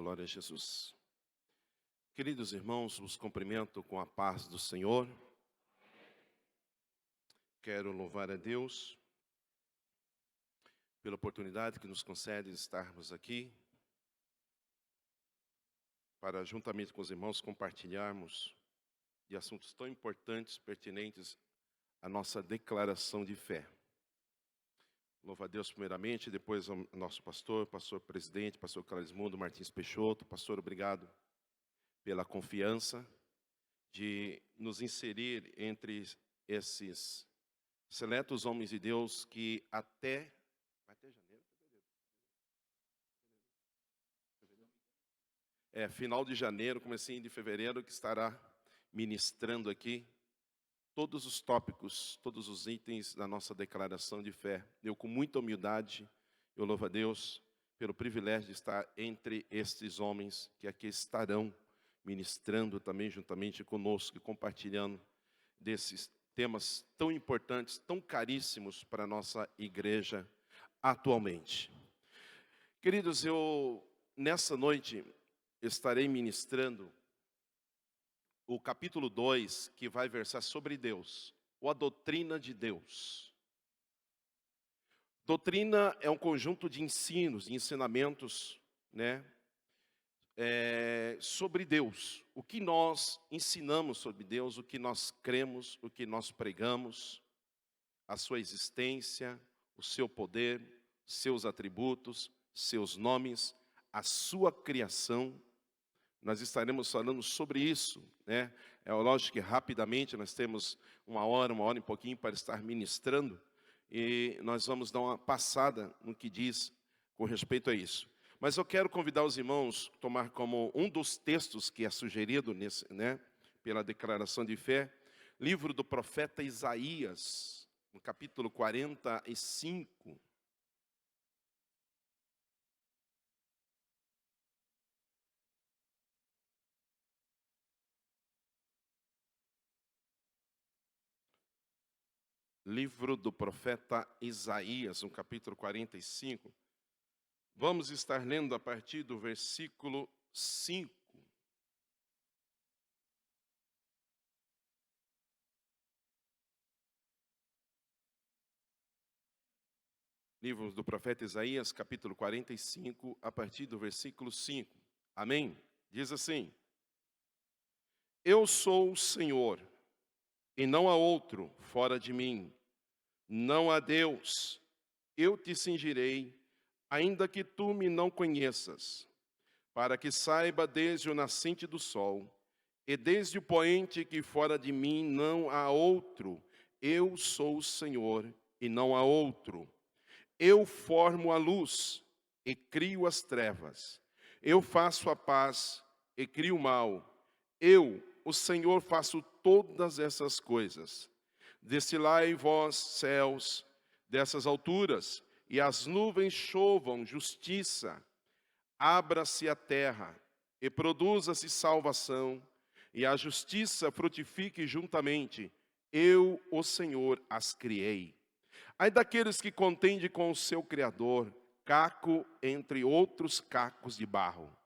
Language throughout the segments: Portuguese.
Glória a Jesus. Queridos irmãos, os cumprimento com a paz do Senhor. Quero louvar a Deus pela oportunidade que nos concede de estarmos aqui para, juntamente com os irmãos, compartilharmos de assuntos tão importantes, pertinentes à nossa declaração de fé. Louvo a Deus primeiramente, depois ao nosso pastor presidente, pastor Clarismundo Martins Peixoto. Pastor, obrigado pela confiança de nos inserir entre esses seletos homens de Deus que até final de janeiro, comecinho de fevereiro, que estará ministrando aqui todos os tópicos, todos os itens da nossa declaração de fé. Eu, com muita humildade, eu louvo a Deus pelo privilégio de estar entre estes homens que aqui estarão ministrando também juntamente conosco e compartilhando desses temas tão importantes, tão caríssimos para a nossa igreja atualmente. Queridos, eu nessa noite estarei ministrando o capítulo 2, que vai versar sobre Deus, ou a doutrina de Deus. Doutrina é um conjunto de ensinos, de ensinamentos, sobre Deus. O que nós ensinamos sobre Deus, o que nós cremos, o que nós pregamos, a sua existência, o seu poder, seus atributos, seus nomes, a sua criação. Nós estaremos falando sobre isso, É lógico que rapidamente nós temos uma hora e pouquinho para estar ministrando, e nós vamos dar uma passada no que diz com respeito a isso. Mas eu quero convidar os irmãos a tomar como um dos textos que é sugerido pela declaração de fé, livro do profeta Isaías, no capítulo 45. Livro do profeta Isaías, no capítulo 45. Vamos estar lendo a partir do versículo 5. Livro do profeta Isaías, capítulo 45, a partir do versículo 5. Amém? Diz assim: Eu sou o Senhor, e não há outro fora de mim. Não há Deus, eu te cingirei, ainda que tu me não conheças, para que saiba desde o nascente do sol, e desde o poente que fora de mim não há outro. Eu sou o Senhor, e não há outro. Eu formo a luz, e crio as trevas. Eu faço a paz, e crio o mal. Eu, o Senhor, faço todas essas coisas. Descilai vós, céus, dessas alturas, e as nuvens chovam justiça. Abra-se a terra, e produza-se salvação, e a justiça frutifique juntamente. Eu, o Senhor, as criei. Ai daqueles que contendem com o seu Criador, caco entre outros cacos de barro.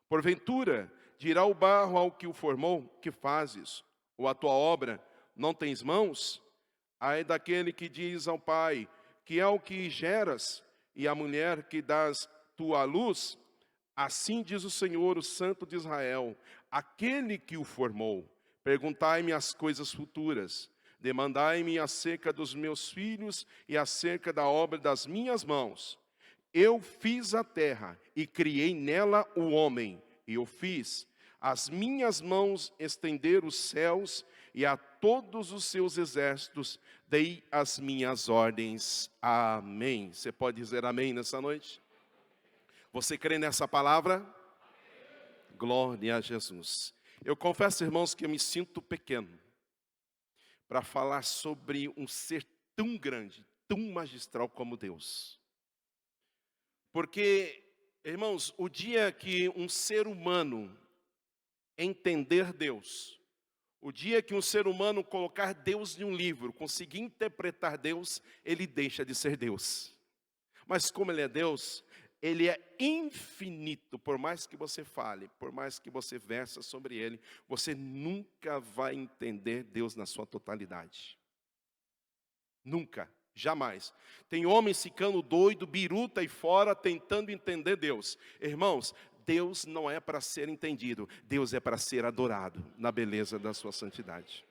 Porventura, dirá o barro ao que o formou: que fazes? Ou a tua obra não tens mãos? Ai daquele que diz ao pai: que é o que geras, e à mulher que dás tu à luz? Assim diz o Senhor, o Santo de Israel, aquele que o formou: perguntai-me as coisas futuras, demandai-me acerca dos meus filhos e acerca da obra das minhas mãos. Eu fiz a terra e criei nela o homem, e eu fiz as minhas mãos estender os céus, e a todos os seus exércitos dei as minhas ordens. Amém. Você pode dizer amém nessa noite? Você crê nessa palavra? Glória a Jesus. Eu confesso, irmãos, que eu me sinto pequeno para falar sobre um ser tão grande, tão magistral como Deus. Porque, irmãos, o dia que um ser humano entender Deus, o dia que um ser humano colocar Deus em um livro, conseguir interpretar Deus, ele deixa de ser Deus. Mas como ele é Deus, ele é infinito. Por mais que você fale, por mais que você versa sobre ele, você nunca vai entender Deus na sua totalidade. Nunca, jamais. Tem homens ficando doido, biruta aí fora, tentando entender Deus. Irmãos, Deus não é para ser entendido, Deus é para ser adorado na beleza da sua santidade.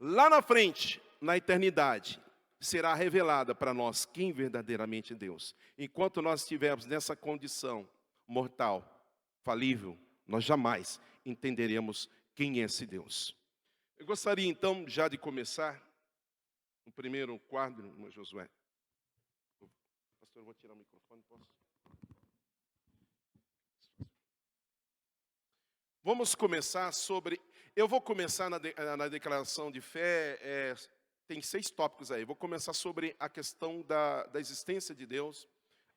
Lá na frente, na eternidade, será revelada para nós quem verdadeiramente é Deus. Enquanto nós estivermos nessa condição mortal, falível, nós jamais entenderemos quem é esse Deus. Eu gostaria então já de começar o primeiro quadro, irmão Josué. Pastor, eu vou tirar o microfone, posso? Vamos começar sobre... Eu vou começar na declaração de fé, tem 6 tópicos aí. Vou começar sobre a questão da existência de Deus,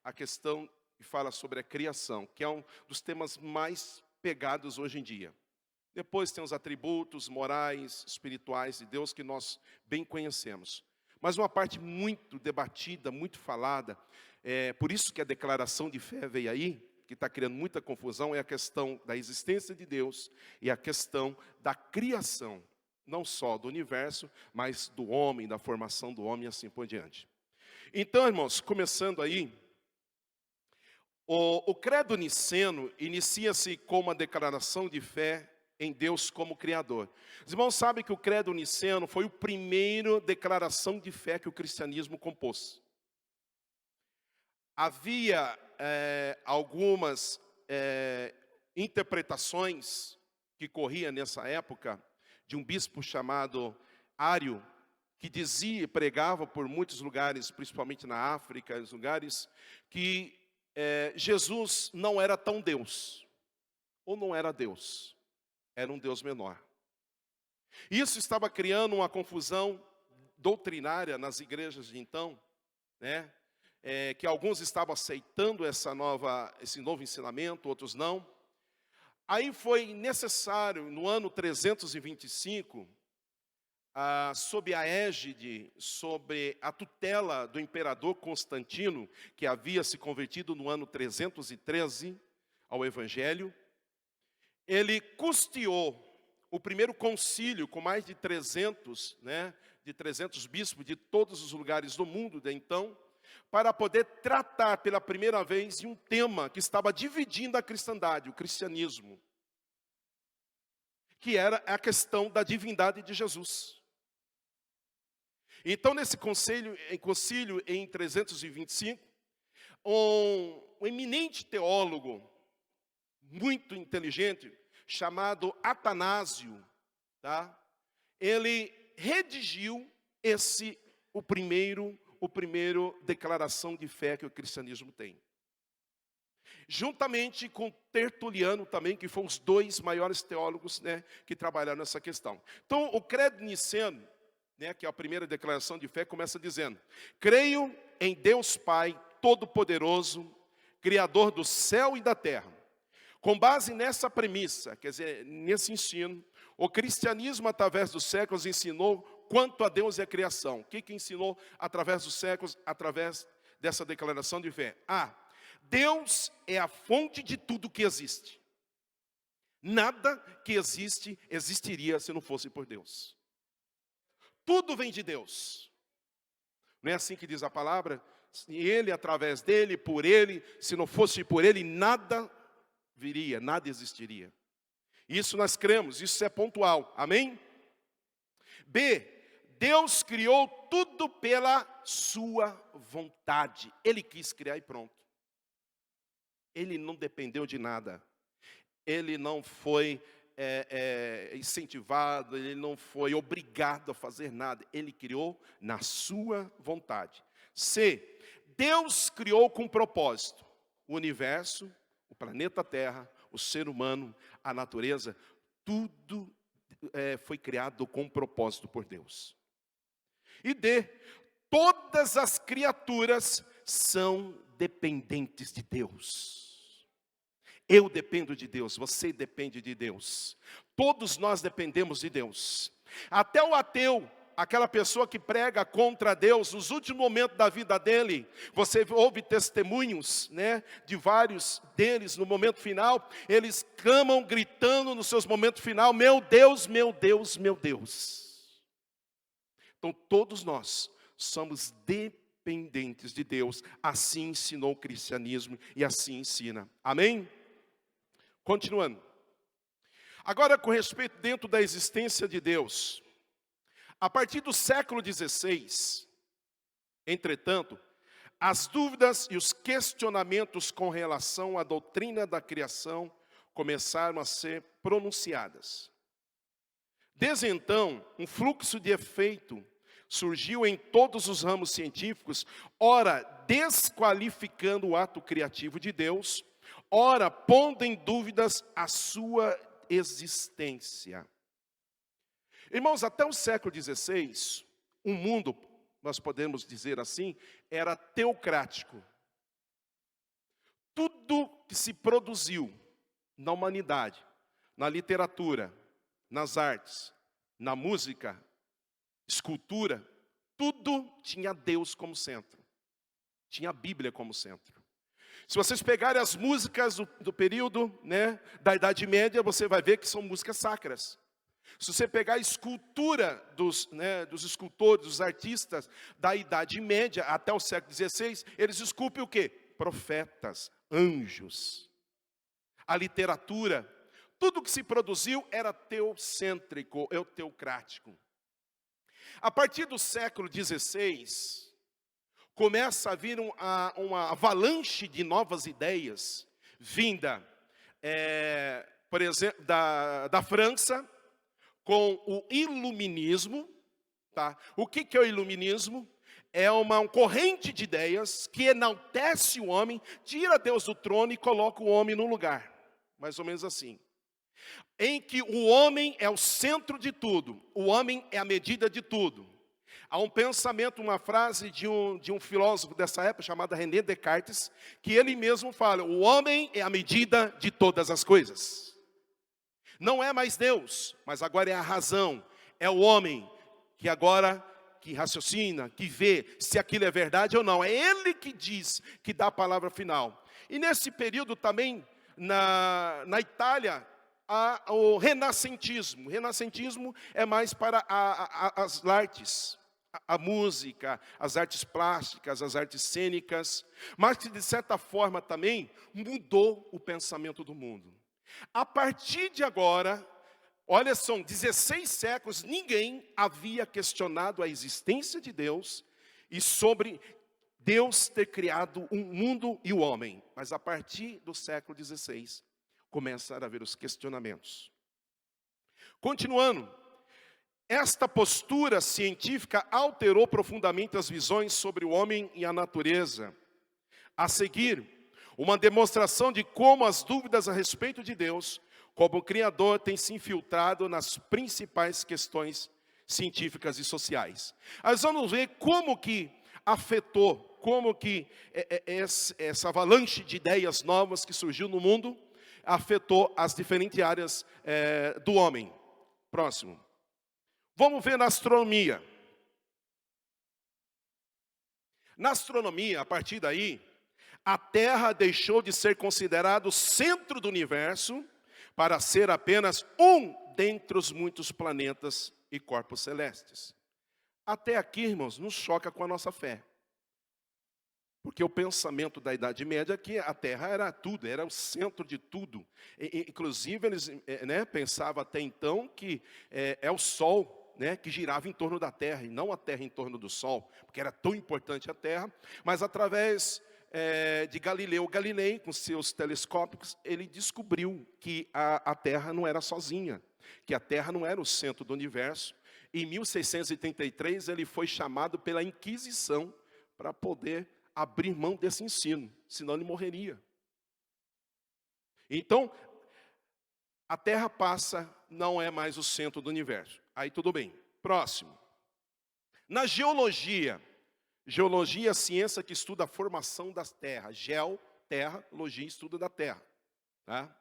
a questão que fala sobre a criação, que é um dos temas mais pegados hoje em dia. Depois tem os atributos morais, espirituais de Deus que nós bem conhecemos. Mas uma parte muito debatida, muito falada, por isso que a declaração de fé veio aí, que está criando muita confusão, é a questão da existência de Deus e a questão da criação, não só do universo, mas do homem, da formação do homem e assim por diante. Então, irmãos, começando aí, o credo niceno inicia-se com uma declaração de fé em Deus como Criador. Os irmãos sabem que o credo niceno foi a primeira declaração de fé que o cristianismo compôs. Havia algumas interpretações que corriam nessa época, de um bispo chamado Ário, que dizia e pregava por muitos lugares, principalmente na África, os lugares, que Jesus não era tão Deus, ou não era Deus. Era um Deus menor. Isso estava criando uma confusão doutrinária nas igrejas de então, né? Que alguns estavam aceitando esse novo ensinamento, outros não. Aí foi necessário, no ano 325, sob a égide, sob a tutela do imperador Constantino, que havia se convertido no ano 313 ao Evangelho, ele custeou o primeiro concílio com mais de 300, de 300 bispos de todos os lugares do mundo de então, para poder tratar pela primeira vez de um tema que estava dividindo a cristandade, o cristianismo, que era a questão da divindade de Jesus. Então, nesse concílio em 325, um eminente teólogo, muito inteligente, chamado Atanásio, tá? Ele redigiu o primeiro declaração de fé que o cristianismo tem. Juntamente com Tertuliano também, que foram os 2 maiores teólogos, que trabalharam nessa questão. Então, o credo niceno, que é a primeira declaração de fé, começa dizendo: creio em Deus Pai Todo-Poderoso, Criador do céu e da terra. Com base nessa premissa, quer dizer, nesse ensino, o cristianismo, através dos séculos, ensinou quanto a Deus e a criação. O que ensinou através dos séculos, através dessa declaração de fé? Deus é a fonte de tudo que existe. Nada que existe, existiria se não fosse por Deus. Tudo vem de Deus. Não é assim que diz a palavra? Ele, através dele, por ele, se não fosse por ele, nada viria, nada existiria. Isso nós cremos, isso é pontual, amém? B, Deus criou tudo pela sua vontade. Ele quis criar e pronto. Ele não dependeu de nada. Ele não foi incentivado, ele não foi obrigado a fazer nada. Ele criou na sua vontade. C, Deus criou com propósito o universo, o planeta Terra, o ser humano, a natureza, tudo foi criado com propósito por Deus. E D, todas as criaturas são dependentes de Deus. Eu dependo de Deus, você depende de Deus. Todos nós dependemos de Deus. Até o ateu, aquela pessoa que prega contra Deus, nos últimos momentos da vida dele, você ouve testemunhos, né, de vários deles no momento final, eles clamam, gritando nos seus momentos final: meu Deus, meu Deus, meu Deus. Então todos nós somos dependentes de Deus, assim ensinou o cristianismo e assim ensina. Amém? Continuando. Agora, com respeito dentro da existência de Deus, a partir do século XVI, entretanto, as dúvidas e os questionamentos com relação à doutrina da criação começaram a ser pronunciadas. Desde então, um fluxo de efeito surgiu em todos os ramos científicos, ora desqualificando o ato criativo de Deus, ora pondo em dúvidas a sua existência. Irmãos, até o século XVI, o mundo, nós podemos dizer assim, era teocrático. Tudo que se produziu na humanidade, na literatura, nas artes, na música, escultura, tudo tinha Deus como centro. Tinha a Bíblia como centro. Se vocês pegarem as músicas do período, né, da Idade Média, você vai ver que são músicas sacras. Se você pegar a escultura dos escultores, dos artistas da Idade Média até o século XVI, eles esculpem o quê? Profetas, anjos. A literatura, tudo que se produziu era teocêntrico, teocrático. A partir do século XVI, começa a vir uma avalanche de novas ideias, vinda, por exemplo, da França, com o iluminismo. Tá? O que é o iluminismo? É uma corrente de ideias que enaltece o homem, tira Deus do trono e coloca o homem no lugar. Mais ou menos assim. Em que o homem é o centro de tudo, o homem é a medida de tudo. Há um pensamento, uma frase de um filósofo dessa época, chamado René Descartes, que ele mesmo fala: o homem é a medida de todas as coisas. Não é mais Deus, mas agora é a razão, é o homem que agora que raciocina, que vê se aquilo é verdade ou não. É ele que diz, que dá a palavra final. E nesse período também, na Itália, há o renascentismo. O renascentismo é mais para as artes, a música, as artes plásticas, as artes cênicas, mas que de certa forma também mudou o pensamento do mundo. A partir de agora, olha, são 16 séculos, ninguém havia questionado a existência de Deus e sobre Deus ter criado um mundo e o homem. Mas a partir do século XVI, começaram a haver os questionamentos. Continuando, esta postura científica alterou profundamente as visões sobre o homem e a natureza. A seguir, uma demonstração de como as dúvidas a respeito de Deus, como Criador, têm se infiltrado nas principais questões científicas e sociais. Nós vamos ver como que afetou, como que essa avalanche de ideias novas que surgiu no mundo, afetou as diferentes áreas do homem. Próximo. Vamos ver na astronomia. Na astronomia, a partir daí, a Terra deixou de ser considerado o centro do universo para ser apenas um dentre os muitos planetas e corpos celestes. Até aqui, irmãos, nos choca com a nossa fé. Porque o pensamento da Idade Média é que a Terra era tudo, era o centro de tudo. Inclusive, eles pensavam até então que é o Sol, que girava em torno da Terra, e não a Terra em torno do Sol, porque era tão importante a Terra, mas através de Galileu Galilei, com seus telescópios, ele descobriu que a Terra não era sozinha, que a Terra não era o centro do universo. Em 1633, ele foi chamado pela Inquisição para poder abrir mão desse ensino, senão ele morreria. Então, a Terra não é mais o centro do universo. Aí tudo bem. Próximo. Na geologia, geologia é a ciência que estuda a formação das terras. Terra, logia, estudo da terra. Tá?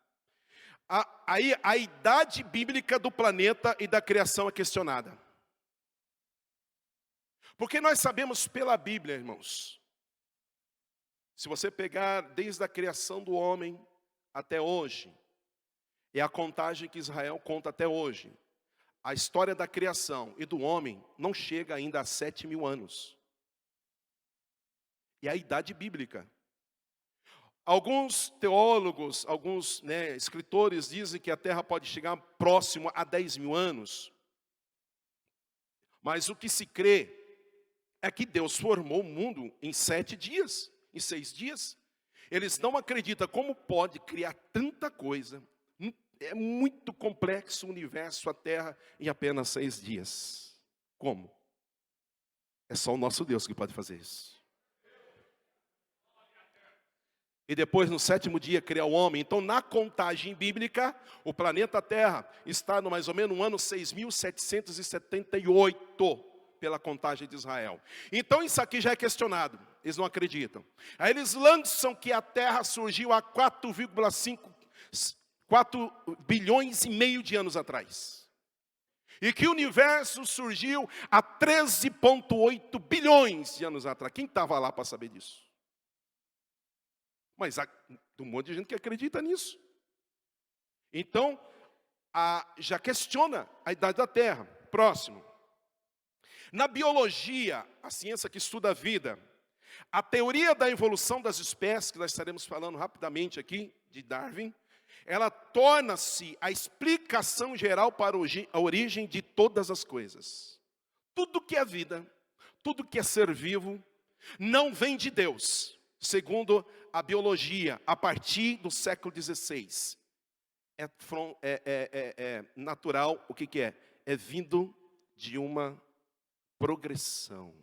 Aí a idade bíblica do planeta e da criação é questionada. Porque nós sabemos pela Bíblia, irmãos, se você pegar desde a criação do homem até hoje, é a contagem que Israel conta até hoje. A história da criação e do homem não chega ainda a 7.000 anos. É a idade bíblica. Alguns teólogos, alguns escritores dizem que a Terra pode chegar próximo a 10.000 anos. Mas o que se crê é que Deus formou o mundo em 7 dias, em 6 dias. Eles não acreditam como pode criar tanta coisa. É muito complexo o universo, a Terra, em apenas 6 dias. Como? É só o nosso Deus que pode fazer isso. E depois, no 7º dia, criar o homem. Então, na contagem bíblica, o planeta Terra está no mais ou menos no ano 6.778, pela contagem de Israel. Então, isso aqui já é questionado. Eles não acreditam. Aí eles lançam que a Terra surgiu há 4 bilhões e meio de anos atrás. E que o universo surgiu há 13,8 bilhões de anos atrás. Quem estava lá para saber disso? Mas há um monte de gente que acredita nisso. Então, já questiona a idade da Terra. Próximo. Na biologia, a ciência que estuda a vida, a teoria da evolução das espécies, que nós estaremos falando rapidamente aqui, de Darwin, ela torna-se a explicação geral para a origem de todas as coisas. Tudo que é vida, tudo que é ser vivo, não vem de Deus. Segundo a biologia, a partir do século XVI, é natural, o que é? É vindo de uma progressão.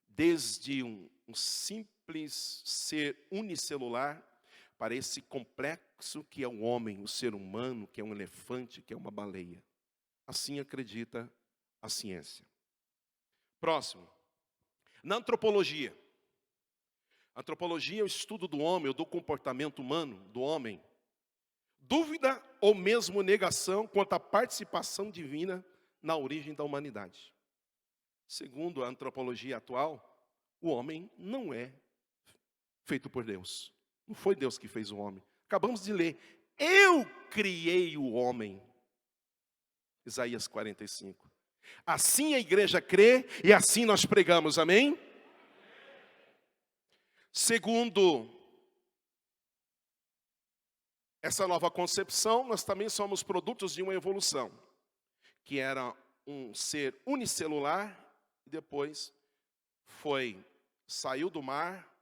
Desde um simples ser unicelular, para esse complexo que é o homem, o ser humano, que é um elefante, que é uma baleia. Assim acredita a ciência. Próximo. Na antropologia. Antropologia é o estudo do homem, ou do comportamento humano, do homem. Dúvida ou mesmo negação quanto à participação divina na origem da humanidade. Segundo a antropologia atual, o homem não é feito por Deus. Não foi Deus que fez o homem. Acabamos de ler. Eu criei o homem. Isaías 45. Assim a igreja crê e assim nós pregamos. Amém? Segundo essa nova concepção, nós também somos produtos de uma evolução. Que era um ser unicelular e depois saiu do mar,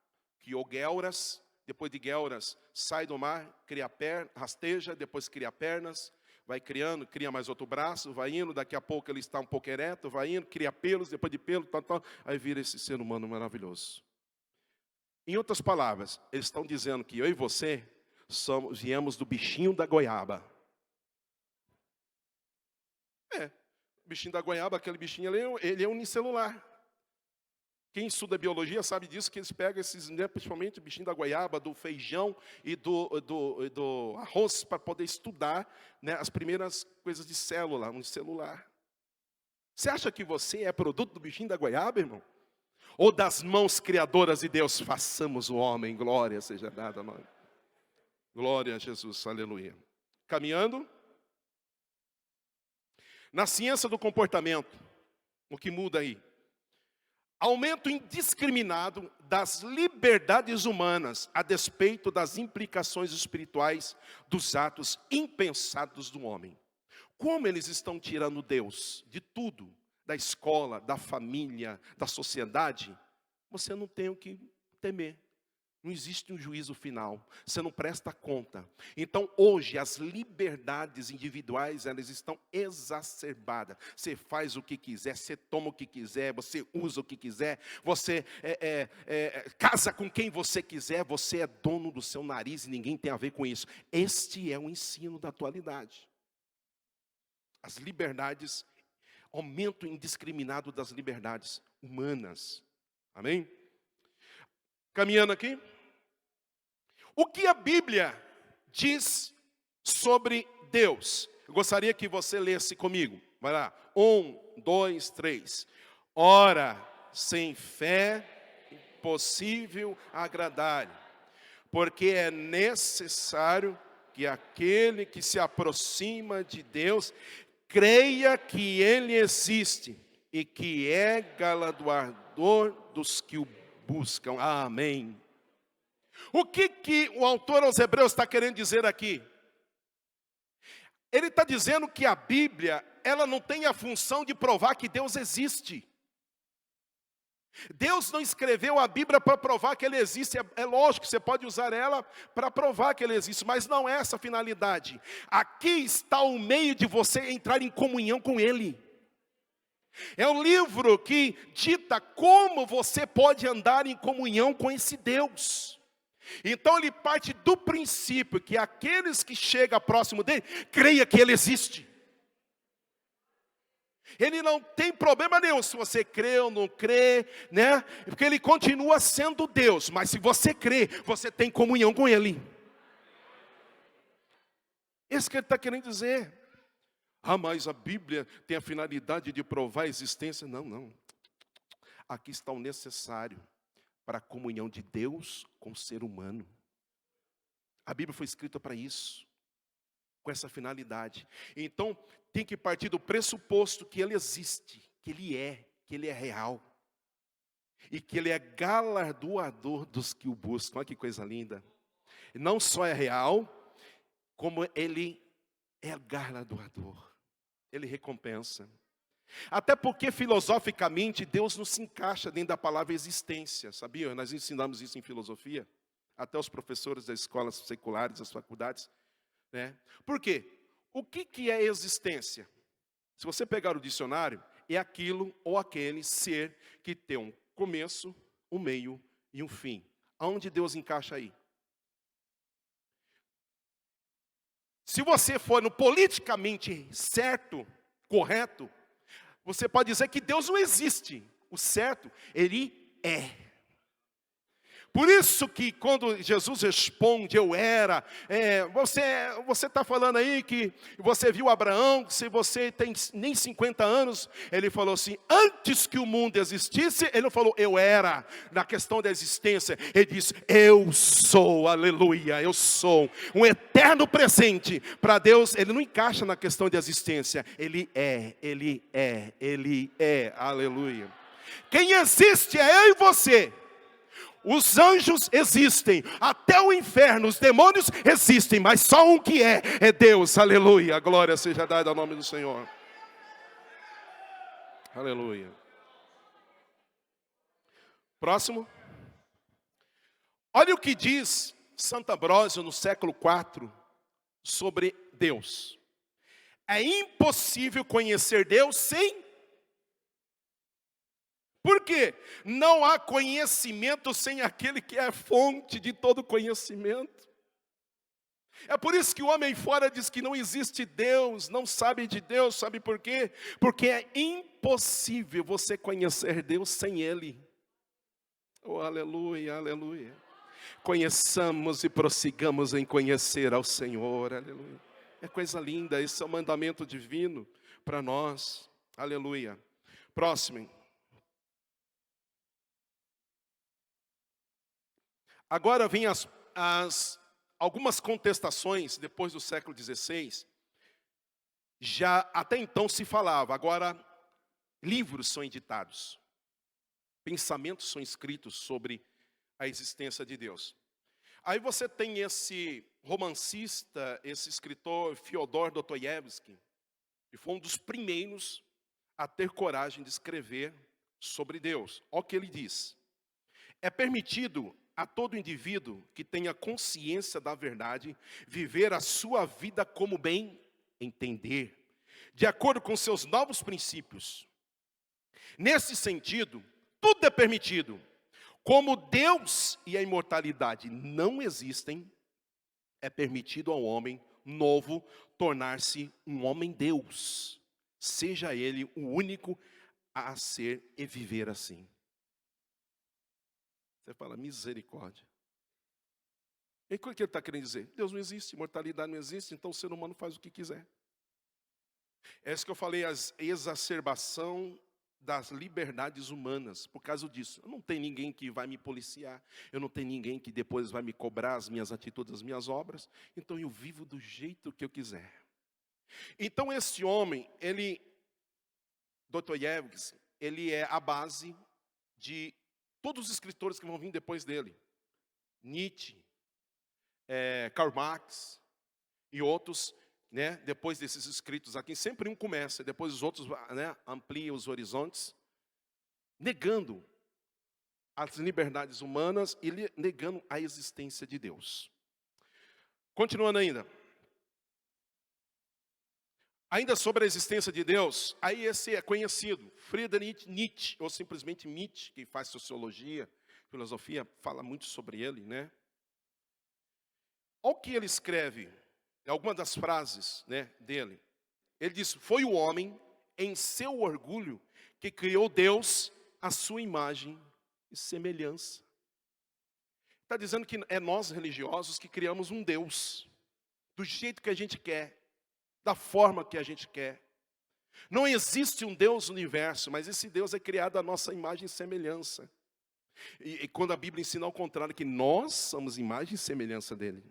criou guelras. Depois de guelras, sai do mar, cria rasteja, depois cria pernas, vai criando, cria mais outro braço, vai indo, daqui a pouco ele está um pouco ereto, vai indo, cria pelos, depois de pelo, aí vira esse ser humano maravilhoso. Em outras palavras, eles estão dizendo que eu e você viemos do bichinho da goiaba. O bichinho da goiaba, aquele bichinho, ele é unicelular. Quem estuda biologia sabe disso, que eles pegam esses, principalmente o bichinho da goiaba, do feijão e do arroz, para poder estudar as primeiras coisas de célula, unicelular. Você acha que você é produto do bichinho da goiaba, irmão? Ou das mãos criadoras de Deus? Façamos o homem, glória seja dada a nós. Glória a Jesus, aleluia. Caminhando. Na ciência do comportamento, o que muda aí? Aumento indiscriminado das liberdades humanas a despeito das implicações espirituais dos atos impensados do homem. Como eles estão tirando Deus de tudo, da escola, da família, da sociedade, você não tem o que temer. Não existe um juízo final, você não presta conta. Então hoje as liberdades individuais, elas estão exacerbadas. Você faz o que quiser, você toma o que quiser, você usa o que quiser, você casa com quem você quiser, você é dono do seu nariz e ninguém tem a ver com isso. Este é o ensino da atualidade. As liberdades, aumento indiscriminado das liberdades humanas. Amém? Caminhando aqui. O que a Bíblia diz sobre Deus? Eu gostaria que você lesse comigo. Vai lá. 1, 2, 3. Ora, sem fé, impossível agradar, porque é necessário que aquele que se aproxima de Deus creia que Ele existe e que é galardoador dos que o buscam. Amém. O que o autor aos Hebreus está querendo dizer aqui? Ele está dizendo que a Bíblia, ela não tem a função de provar que Deus existe. Deus não escreveu a Bíblia para provar que Ele existe. É lógico que você pode usar ela para provar que Ele existe, mas não é essa a finalidade. Aqui está o meio de você entrar em comunhão com Ele. É um livro que dita como você pode andar em comunhão com esse Deus. Então ele parte do princípio que aqueles que chegam próximo dele, creia que Ele existe. Ele não tem problema nenhum se você crê ou não crê, né? Porque Ele continua sendo Deus. Mas se você crê, você tem comunhão com Ele. Isso que Ele está querendo dizer. Ah, mas a Bíblia tem a finalidade de provar a existência. Não, não. Aqui está o necessário para a comunhão de Deus com o ser humano. A Bíblia foi escrita para isso, com essa finalidade. Então, tem que partir do pressuposto que Ele existe, que Ele é real. E que Ele é galardoador dos que o buscam. Olha que coisa linda. Não só é real, como Ele é galardoador. Ele recompensa. Até porque, filosoficamente, Deus não se encaixa dentro da palavra existência. Sabia? Nós ensinamos isso em filosofia. Até os professores das escolas seculares, das faculdades. Né? Por quê? O que é existência? Se você pegar o dicionário, é aquilo ou aquele ser que tem um começo, um meio e um fim. Aonde Deus encaixa aí? Se você for no politicamente certo, correto, você pode dizer que Deus não existe. O certo, Ele é. Por isso que quando Jesus responde, eu era, você está falando aí que você viu Abraão, se você tem nem 50 anos, ele falou assim, antes que o mundo existisse, ele não falou eu era, na questão da existência, ele disse, eu sou, aleluia, eu sou, um eterno presente. Para Deus, Ele não encaixa na questão de existência, Ele é, aleluia. Quem existe é eu e você. Os anjos existem, até o inferno, os demônios existem, mas só um que é Deus, aleluia, glória seja dada ao nome do Senhor, aleluia. Próximo, olha o que diz Santo Ambrósio no século IV sobre Deus. É impossível conhecer Deus sem... Por quê? Não há conhecimento sem aquele que é a fonte de todo conhecimento. É por isso que o homem fora diz que não existe Deus, não sabe de Deus, sabe por quê? Porque é impossível você conhecer Deus sem Ele. Oh, aleluia, aleluia. Conheçamos e prossigamos em conhecer ao Senhor, aleluia. É coisa linda, esse é o mandamento divino para nós, aleluia. Próximo. Agora vem algumas contestações depois do século XVI. Já até então se falava, agora livros são editados. Pensamentos são escritos sobre a existência de Deus. Aí você tem esse romancista, esse escritor Fyodor Dostoiévski, que foi um dos primeiros a ter coragem de escrever sobre Deus. Olha o que ele diz. É permitido a todo indivíduo que tenha consciência da verdade, viver a sua vida como bem entender, de acordo com seus novos princípios. Nesse sentido, tudo é permitido. Como Deus e a imortalidade não existem, é permitido ao homem novo tornar-se um homem-deus. Seja ele o único a ser e viver assim. Você fala, misericórdia. E o que ele está querendo dizer? Deus não existe, imortalidade não existe, então o ser humano faz o que quiser. É isso que eu falei, a exacerbação das liberdades humanas por causa disso. Não tem ninguém que vai me policiar, eu não tenho ninguém que depois vai me cobrar as minhas atitudes, as minhas obras, então eu vivo do jeito que eu quiser. Então esse homem, Dostoiévski, ele é a base de todos os escritores que vão vir depois dele. Nietzsche, Karl Marx e outros, né, depois desses escritos aqui, sempre um começa, depois os outros, né, ampliam os horizontes, negando as liberdades humanas e negando a existência de Deus. Continuando ainda. Ainda sobre a existência de Deus, aí esse é conhecido, Friedrich Nietzsche, ou simplesmente Nietzsche, que faz sociologia, filosofia, fala muito sobre ele, né? Olha o que ele escreve, algumas das frases, né, dele. Ele diz, foi o homem, em seu orgulho, que criou Deus à sua imagem e semelhança. Está dizendo que é nós religiosos que criamos um Deus, do jeito que a gente quer, da forma que a gente quer. Não existe um Deus no universo, mas esse Deus é criado à nossa imagem e semelhança. E quando a Bíblia ensina ao contrário, que nós somos imagem e semelhança dele,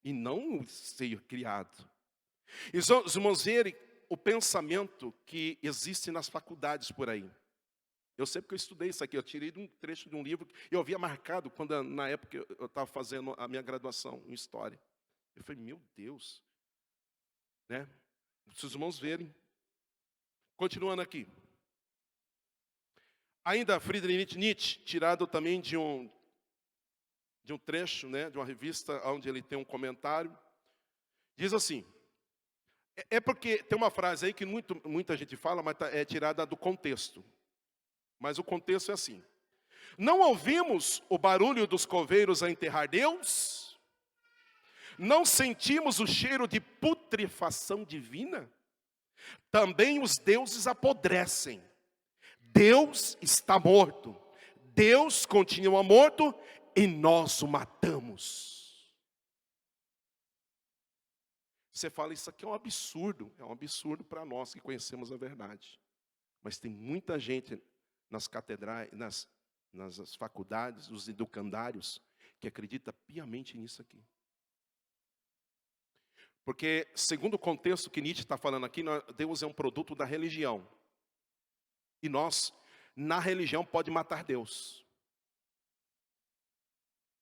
e não o ser criado. E os irmãos verem o pensamento que existe nas faculdades por aí. Eu sei porque eu estudei isso aqui, eu tirei de um trecho de um livro que eu havia marcado quando na época eu estava fazendo a minha graduação em História. Eu falei, meu Deus, né? Se os irmãos verem. Continuando aqui. Ainda Friedrich Nietzsche, tirado também de um trecho, né, de uma revista onde ele tem um comentário, diz assim, é porque tem uma frase aí que muita gente fala, mas é tirada do contexto. Mas o contexto é assim. Não ouvimos o barulho dos coveiros a enterrar Deus? Não sentimos o cheiro de putrefação divina? Também os deuses apodrecem. Deus está morto. Deus continua morto e nós o matamos. Você fala, isso aqui é um absurdo para nós que conhecemos a verdade. Mas tem muita gente nas catedrais, nas faculdades, nos educandários, que acredita piamente nisso aqui. Porque, segundo o contexto que Nietzsche está falando aqui, Deus é um produto da religião. E nós, na religião, pode matar Deus.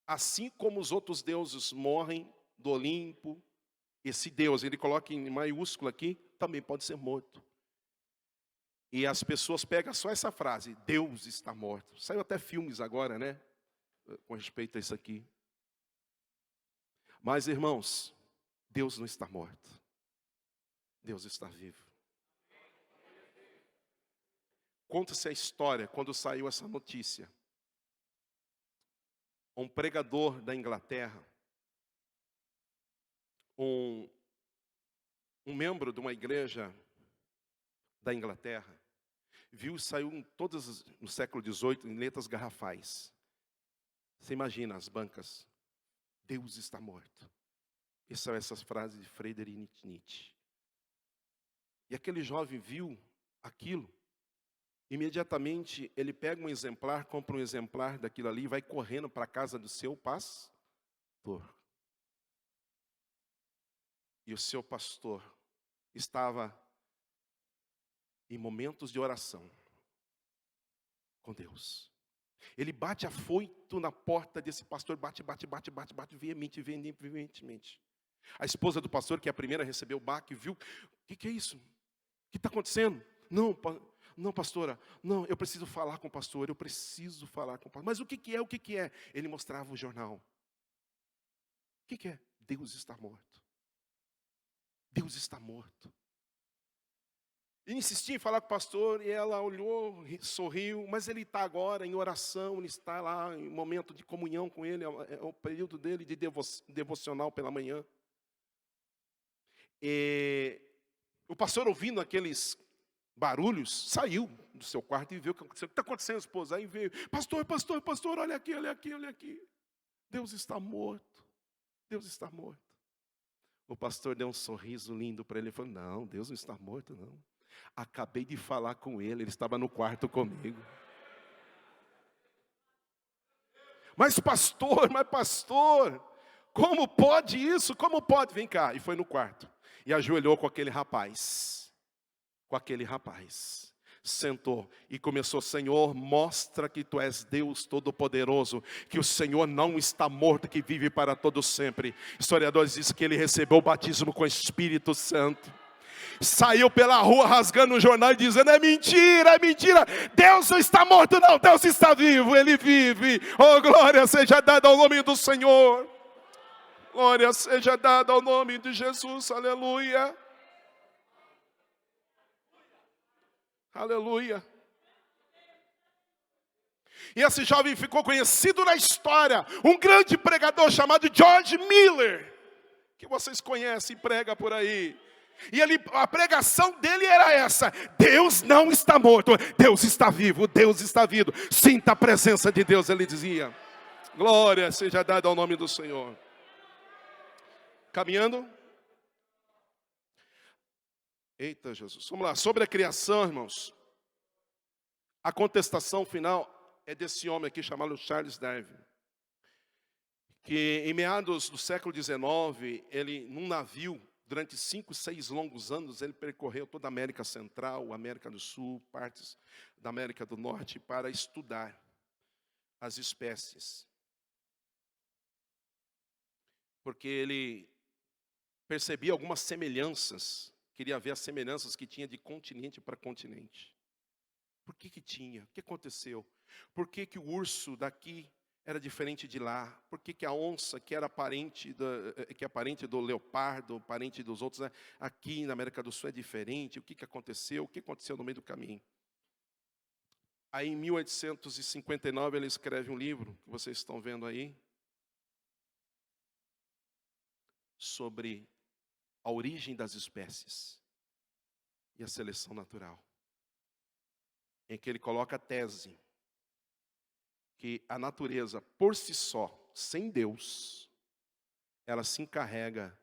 Assim como os outros deuses morrem do Olimpo, esse Deus, ele coloca em maiúsculo aqui, também pode ser morto. E as pessoas pegam só essa frase, Deus está morto. Saiu até filmes agora, né? Com respeito a isso aqui. Mas, irmãos, Deus não está morto. Deus está vivo. Conta-se a história, quando saiu essa notícia. Um pregador da Inglaterra, um membro de uma igreja da Inglaterra, saiu no século XVIII, em letras garrafais. Você imagina as bancas, Deus está morto. E são essas frases de Friedrich Nietzsche. E aquele jovem viu aquilo, imediatamente ele pega um exemplar, compra um exemplar daquilo ali e vai correndo para a casa do seu pastor. E o seu pastor estava em momentos de oração com Deus. Ele bate afoito na porta desse pastor, bate, veementemente. A esposa do pastor, que é a primeira a receber o baque, viu, o que é isso? O que está acontecendo? Não, pastora, não, eu preciso falar com o pastor, Mas o que é? Ele mostrava o jornal. O que é? Deus está morto. Deus está morto. E insistia em falar com o pastor, e ela olhou, sorriu, mas ele está agora em oração, ele está lá em momento de comunhão com ele, é o período dele de devocional pela manhã. E o pastor, ouvindo aqueles barulhos, saiu do seu quarto e viu o que aconteceu. O que está acontecendo, esposa? Aí veio, pastor, olha aqui. Deus está morto. Deus está morto. O pastor deu um sorriso lindo para ele e falou, não, Deus não está morto, não. Acabei de falar com ele estava no quarto comigo. Mas pastor, como pode isso? Como pode? Vem cá. E foi no quarto. E ajoelhou com aquele rapaz. Sentou e começou: Senhor, mostra que Tu és Deus Todo-Poderoso, que o Senhor não está morto, que vive para todo sempre. Historiadores dizem que ele recebeu o batismo com o Espírito Santo. Saiu pela rua rasgando um jornal e dizendo: é mentira, Deus não está morto não, Deus está vivo, Ele vive. Oh, glória seja dada ao nome do Senhor. Glória seja dada ao nome de Jesus, aleluia. Aleluia. E esse jovem ficou conhecido na história, um grande pregador chamado George Miller, que vocês conhecem e prega por aí. E a pregação dele era essa: Deus não está morto, Deus está vivo, Deus está vivo. Sinta a presença de Deus, ele dizia. Glória seja dada ao nome do Senhor. Caminhando. Eita Jesus, vamos lá. Sobre a criação, irmãos. A contestação final é desse homem aqui chamado Charles Darwin, que em meados do século XIX, ele num navio, durante 5, 6 longos anos, ele percorreu toda a América Central, América do Sul, partes da América do Norte, para estudar as espécies. Porque ele percebia algumas semelhanças, queria ver as semelhanças que tinha de continente para continente. Por que tinha? O que aconteceu? Por que o urso daqui era diferente de lá? Por que a onça, que é parente do leopardo, parente dos outros, né? Aqui na América do Sul é diferente? O que aconteceu? O que aconteceu no meio do caminho? Aí em 1859 ele escreve um livro, que vocês estão vendo aí, sobre a origem das espécies e a seleção natural. Em que ele coloca a tese que a natureza, por si só, sem Deus, ela se encarrega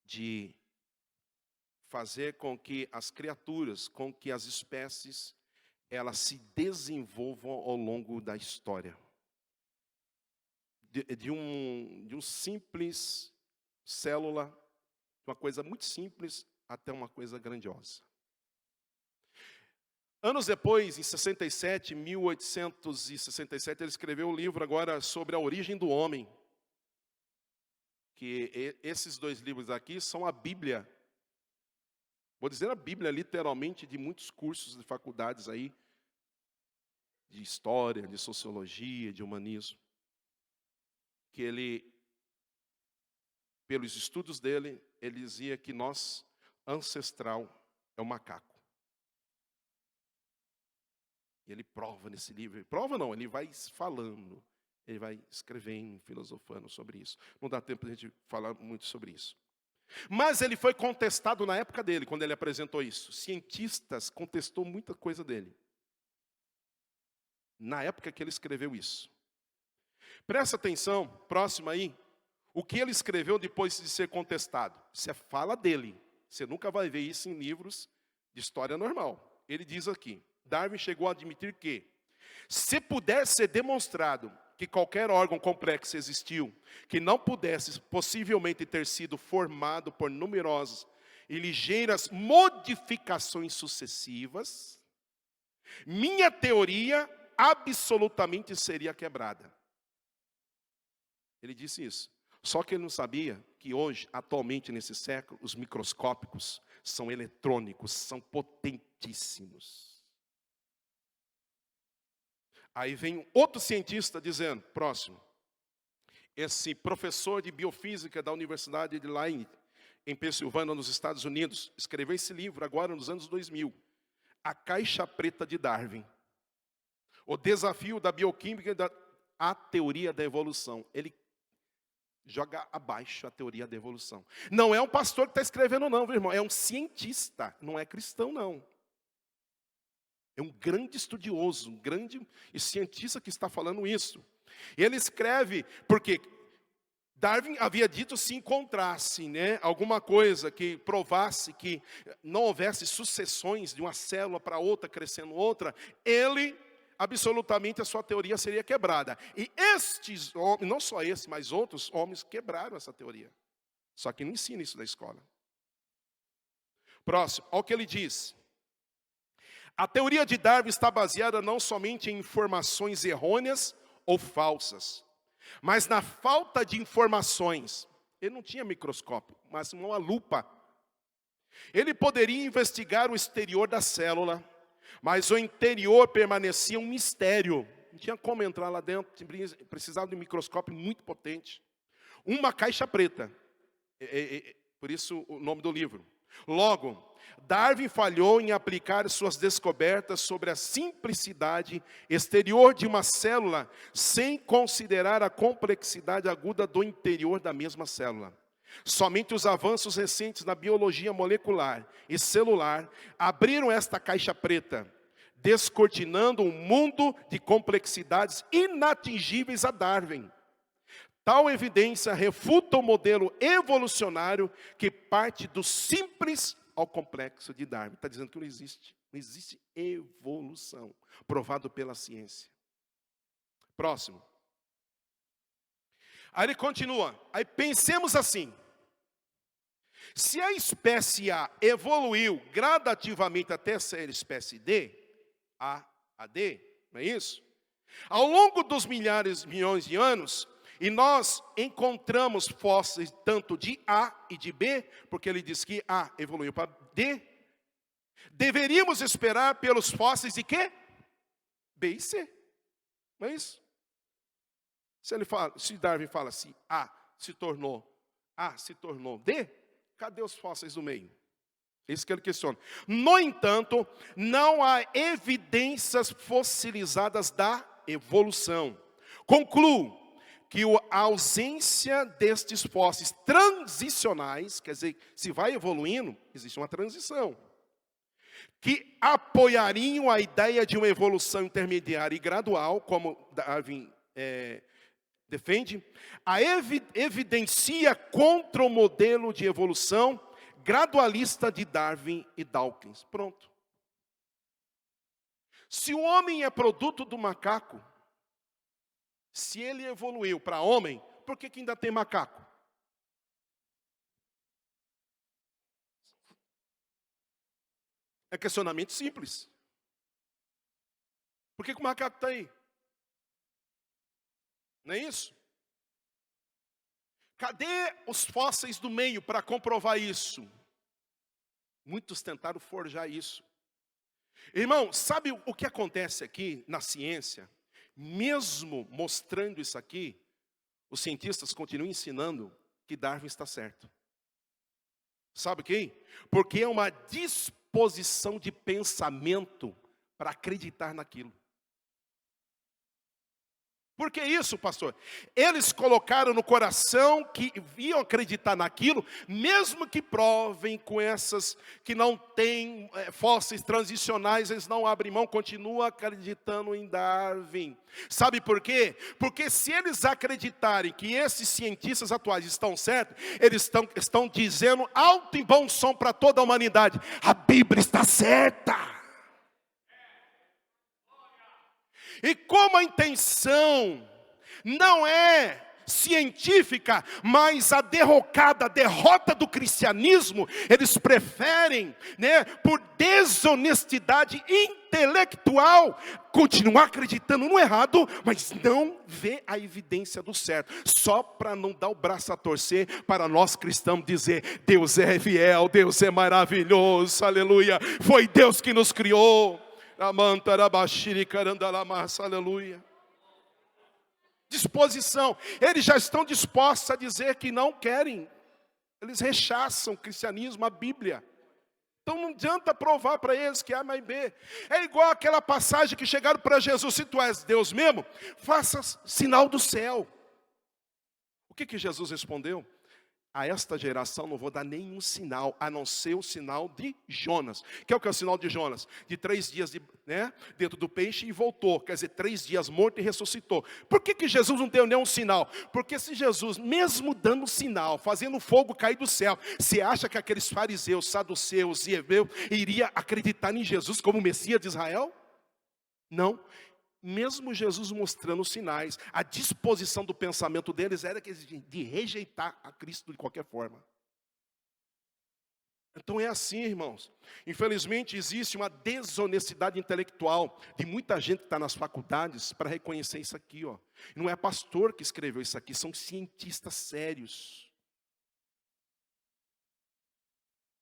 de fazer com que as criaturas, com que as espécies, elas se desenvolvam ao longo da história. De um simples célula, uma coisa muito simples, até uma coisa grandiosa. Anos depois, em 1867, ele escreveu um livro agora sobre a origem do homem. Que esses 2 livros aqui são a Bíblia. Vou dizer a Bíblia literalmente de muitos cursos de faculdades aí, de história, de sociologia, de humanismo. Que ele, pelos estudos dele, ele dizia que nosso ancestral é o macaco. E ele prova nesse livro. Prova não, ele vai falando. Ele vai escrevendo, filosofando sobre isso. Não dá tempo de a gente falar muito sobre isso. Mas ele foi contestado na época dele, quando ele apresentou isso. Cientistas contestou muita coisa dele. Na época que ele escreveu isso. Presta atenção, próximo aí. O que ele escreveu depois de ser contestado? Isso é fala dele. Você nunca vai ver isso em livros de história normal. Ele diz aqui. Darwin chegou a admitir que, se pudesse ser demonstrado que qualquer órgão complexo existiu, que não pudesse possivelmente ter sido formado por numerosas e ligeiras modificações sucessivas, minha teoria absolutamente seria quebrada. Ele disse isso. Só que ele não sabia que hoje, atualmente nesse século, os microscópicos são eletrônicos, são potentíssimos. Aí vem outro cientista dizendo, próximo, esse professor de biofísica da Universidade de Lyon, em Pensilvânia, nos Estados Unidos, escreveu esse livro agora nos anos 2000, A Caixa Preta de Darwin, o desafio da bioquímica à teoria da evolução. Ele joga abaixo a teoria da evolução. Não é um pastor que está escrevendo não, meu irmão, é um cientista, não é cristão não. É um grande estudioso, um grande cientista que está falando isso. E ele escreve porque Darwin havia dito se encontrasse, né, alguma coisa que provasse que não houvesse sucessões de uma célula para outra, crescendo outra, ele, absolutamente, a sua teoria seria quebrada. E estes homens, não só esse, mas outros homens quebraram essa teoria. Só que não ensina isso na escola. Próximo, olha o que ele diz. A teoria de Darwin está baseada não somente em informações errôneas ou falsas, mas na falta de informações. Ele não tinha microscópio, mas uma lupa. Ele poderia investigar o exterior da célula, mas o interior permanecia um mistério. Não tinha como entrar lá dentro, precisava de um microscópio muito potente. Uma caixa preta, por isso o nome do livro. Logo, Darwin falhou em aplicar suas descobertas sobre a simplicidade exterior de uma célula, sem considerar a complexidade aguda do interior da mesma célula. Somente os avanços recentes na biologia molecular e celular abriram esta caixa preta, descortinando um mundo de complexidades inatingíveis a Darwin. Tal evidência refuta o modelo evolucionário que parte do simples ao complexo de Darwin. Está dizendo que não existe evolução, provado pela ciência. Próximo. Aí ele continua, aí pensemos assim, se a espécie A evoluiu gradativamente até ser espécie D, A a D, não é isso? Ao longo dos milhões de anos, e nós encontramos fósseis tanto de A e de B, porque ele diz que A evoluiu para D. Deveríamos esperar pelos fósseis de quê? B e C. Não é isso? Se Darwin fala assim, A se tornou D, cadê os fósseis do meio? Isso que ele questiona. No entanto, não há evidências fossilizadas da evolução. Concluo que a ausência destes fósseis transicionais, quer dizer, se vai evoluindo, existe uma transição, que apoiariam a ideia de uma evolução intermediária e gradual, como Darwin defende, evidencia contra o modelo de evolução gradualista de Darwin e Dawkins. Pronto. Se o homem é produto do macaco, se ele evoluiu para homem, por que ainda tem macaco? É questionamento simples. Por que o macaco está aí? Não é isso? Cadê os fósseis do meio para comprovar isso? Muitos tentaram forjar isso. Irmão, sabe o que acontece aqui na ciência? Mesmo mostrando isso aqui, os cientistas continuam ensinando que Darwin está certo. Sabe o que? Porque é uma disposição de pensamento para acreditar naquilo. Por que isso, pastor? Eles colocaram no coração que iam acreditar naquilo, mesmo que provem com essas que não têm fósseis transicionais, eles não abrem mão, continuam acreditando em Darwin. Sabe por quê? Porque se eles acreditarem que esses cientistas atuais estão certos, eles estão dizendo alto e bom som para toda a humanidade: a Bíblia está certa. E como a intenção não é científica, mas a derrota do cristianismo, eles preferem, por desonestidade intelectual, continuar acreditando no errado, mas não ver a evidência do certo, só para não dar o braço a torcer para nós cristãos dizer: Deus é fiel, Deus é maravilhoso, aleluia, foi Deus que nos criou. Aleluia. Disposição. Eles já estão dispostos a dizer que não querem. Eles rechaçam o cristianismo, a Bíblia. Então não adianta provar para eles que A mais B. É igual aquela passagem que chegaram para Jesus: se tu és Deus mesmo, faça sinal do céu. O que Jesus respondeu? a esta geração não vou dar nenhum sinal, a não ser o sinal de Jonas. Que é o sinal de Jonas? De 3 dias dentro do peixe e voltou. Quer dizer, 3 dias morto e ressuscitou. Por que Jesus não deu nenhum sinal? Porque se Jesus, mesmo dando sinal, fazendo fogo cair do céu, você acha que aqueles fariseus, saduceus e hebreus iria acreditar em Jesus como Messias de Israel? Não. Mesmo Jesus mostrando sinais, a disposição do pensamento deles era de rejeitar a Cristo de qualquer forma. Então é assim, irmãos. Infelizmente existe uma desonestidade intelectual de muita gente que está nas faculdades para reconhecer isso aqui, ó. Não é pastor que escreveu isso aqui, são cientistas sérios.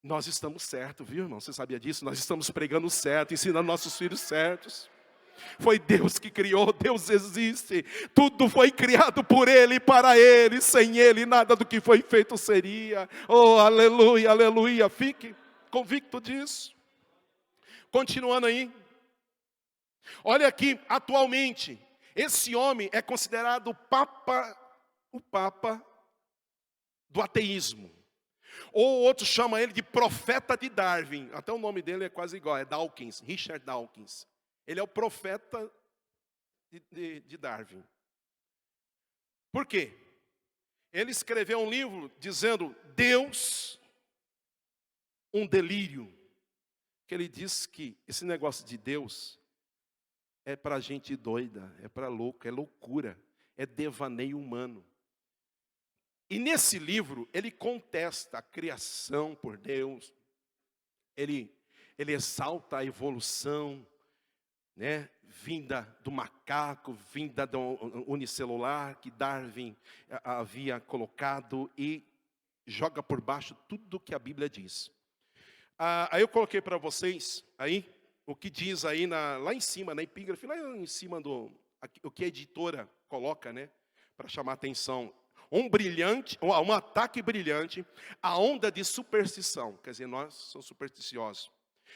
Nós estamos certos, viu, irmão? Você sabia disso? Nós estamos pregando certo, ensinando nossos filhos certos. Foi Deus que criou, Deus existe. Tudo foi criado por Ele e para Ele. Sem Ele nada do que foi feito seria. Oh, aleluia, aleluia. Fique convicto disso. Continuando aí. Olha aqui, atualmente, esse homem é considerado o Papa do ateísmo. Ou outros chamam ele de profeta de Darwin. Até o nome dele é quase igual, é Dawkins, Richard Dawkins. Ele é o profeta de Darwin. Por quê? Ele escreveu um livro dizendo, Deus, um delírio. Que ele diz que esse negócio de Deus é para gente doida, é para louco, é loucura, é devaneio humano. E nesse livro, ele contesta a criação por Deus, ele exalta a evolução, vinda do macaco, vinda do unicelular que Darwin havia colocado e joga por baixo tudo que a Bíblia diz. Aí eu coloquei para vocês aí o que diz aí lá em cima, na epígrafe, lá em cima o que a editora coloca, para chamar a atenção. Um ataque brilhante à onda de superstição. Quer dizer, nós somos supersticiosos.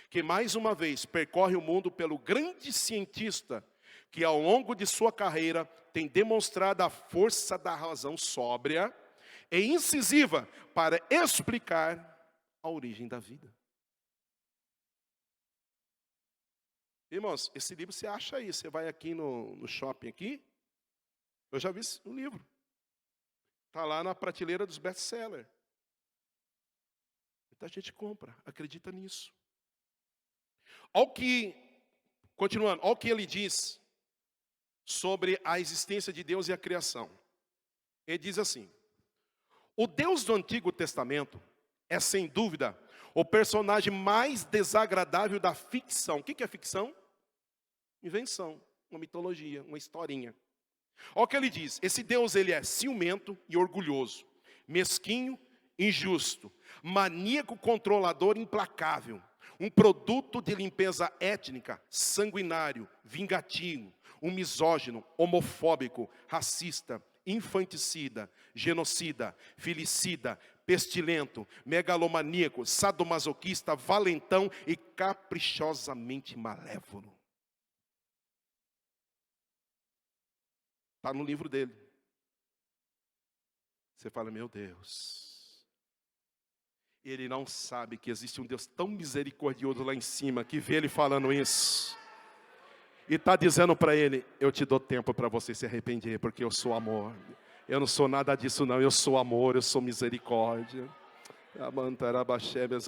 Que mais uma vez percorre o mundo pelo grande cientista que ao longo de sua carreira tem demonstrado a força da razão sóbria e incisiva para explicar a origem da vida. Irmãos, esse livro você acha aí, você vai aqui no shopping aqui, eu já vi o livro. Está lá na prateleira dos best-sellers. Muita gente compra, acredita nisso. Continuando, olha o que ele diz sobre a existência de Deus e a criação. Ele diz assim, o Deus do Antigo Testamento é sem dúvida o personagem mais desagradável da ficção. O que é ficção? Invenção, uma mitologia, uma historinha. Olha o que ele diz, esse Deus ele é ciumento e orgulhoso, mesquinho, injusto, maníaco, controlador, implacável. Um produto de limpeza étnica, sanguinário, vingativo, um misógino, homofóbico, racista, infanticida, genocida, filicida, pestilento, megalomaníaco, sadomasoquista, valentão e caprichosamente malévolo. Está no livro dele. Você fala, meu Deus. Ele não sabe que existe um Deus tão misericordioso lá em cima, que vê ele falando isso. E está dizendo para ele, eu te dou tempo para você se arrepender, porque eu sou amor. Eu não sou nada disso não, eu sou amor, eu sou misericórdia.